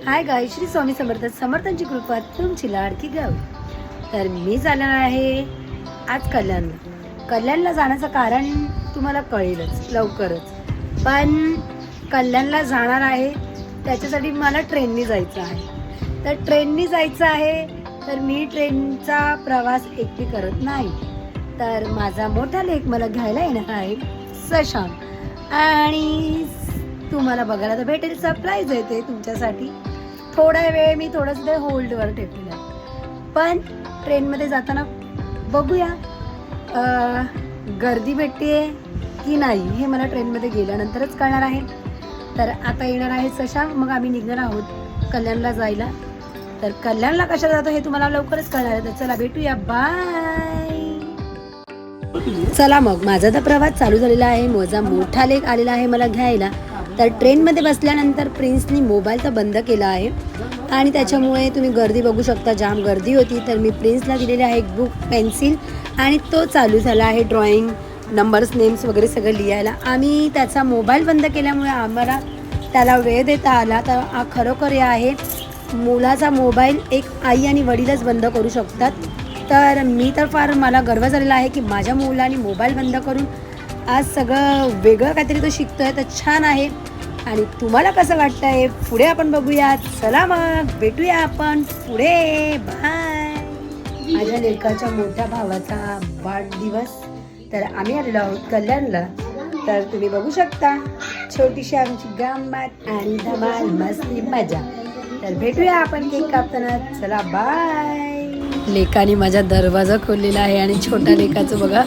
हाय गाय, श्री स्वामी समर्थ. समर्थांची कृपा तुमची लाडकी गावी. तर मी जाणार आहे आज कल्याणला जाण्याचं कारण तुम्हाला कळेलच लवकरच. पण कल्याणला जाणार आहे त्याच्यासाठी मला ट्रेननी जायचं आहे. तर ट्रेननी जायचं आहे तर मी ट्रेनचा प्रवास एकटी करत नाही. तर माझा मोठा लेक मला घ्यायला येणार आहे, शशांक. आणि तुम्हाला बघायला तर भेटेल, सरप्राईज येते तुमच्यासाठी. थोडा वेळ मी थोडंसं ते होल्डवर ठेवलेलं आहे. पण ट्रेनमध्ये जाताना बघूया गर्दी भेटते की नाही हे मला ट्रेनमध्ये गेल्यानंतरच कळणार आहे. तर आता येणार आहे शशांक, मग आम्ही निघणार आहोत कल्याणला जायला. तर कल्याणला कशा जातो हे तुम्हाला लवकरच कळणार आहे. तर चला भेटूया, बाय. चला मग माझा तर प्रवास चालू झालेला आहे. माझा मोठा लेक आलेला आहे मला घ्यायला. तर ट्रेनमध्ये बसल्यानंतर प्रिन्सनी मोबाईल तर बंद केला आहे आणि त्याच्यामुळे तुम्ही गर्दी बघू शकता, जाम गर्दी होती. तर मी प्रिन्सला दिलेले आहे एक बुक, पेन्सिल, आणि तो चालू झाला आहे ड्रॉइंग, नंबर्स, नेम्स वगैरे सगळं लिहायला. आम्ही त्याचा मोबाईल बंद केल्यामुळे आम्हाला त्याला वेळ देता आला. तर खरोखर हे आहे, मुलाचा मोबाईल एक आई आणि वडीलच बंद करू शकतात. तर मी तर फार मला गर्व झालेला आहे की माझ्या मुलाने मोबाईल बंद करून आज सगळं वेगळं काहीतरी तो शिकतोय. तर छान आहे. आणि तुम्हाला कसं वाटतंय पुढे आपण बघूया. चला मग भेटूया आपण पुढे, बाय. माझ्या लेकाच्या मोठ्या भावाचा वाढदिवस, तर आम्ही आलेलो आहोत कल्याणला. तर तुम्ही बघू शकता छोटीशी आमची गंमत आणि धमाल, मस्ती, मजा. तर भेटूया आपण केक कापताना. चला बाय. लेकाने माझा दरवाजा खोललेला आहे आणि छोट्या लेकाचं बघा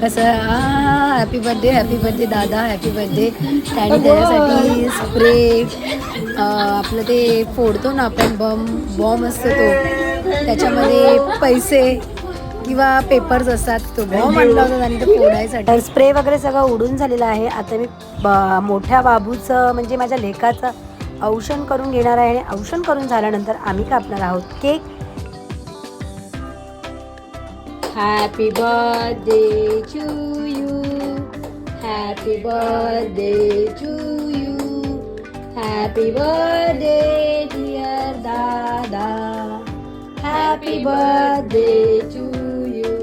कसं, हॅपी बर्थडे दादा, हॅपी बर्थडे. आणि त्याच्यासाठी स्प्रे, आपलं ते फोडतो ना आपण, बॉम्ब असतो तो, त्याच्यामध्ये पैसे किंवा पेपर्स असतात, तो बॉम्ब आणला होता आणि तो फोडायसाठी. स्प्रे वगैरे सगळं उडून झालेलं आहे. आता मी मोठ्या बाबूचं म्हणजे माझ्या लेकाचं औषण करून घेणार आहे. आणि औषण करून झाल्यानंतर आम्ही कापणार आहोत cake. Happy birthday to you, happy birthday to you, happy birthday dear Dada, happy birthday to you.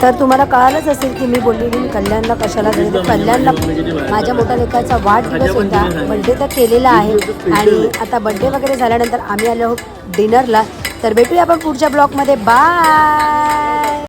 तर तुम्हाला कळालंच असेल की मी बोललेली कल्याणला कशाला जायचं. कल्याणला माझ्या मोठ्या लेकाचा वाढदिवस होता, बड्डे तर केलेला आहे. आणि आता बड्डे वगैरे झाल्यानंतर आम्ही आलो आहोत डिनरला. तर भेटूया आपण पुढच्या ब्लॉगमध्ये, बाय.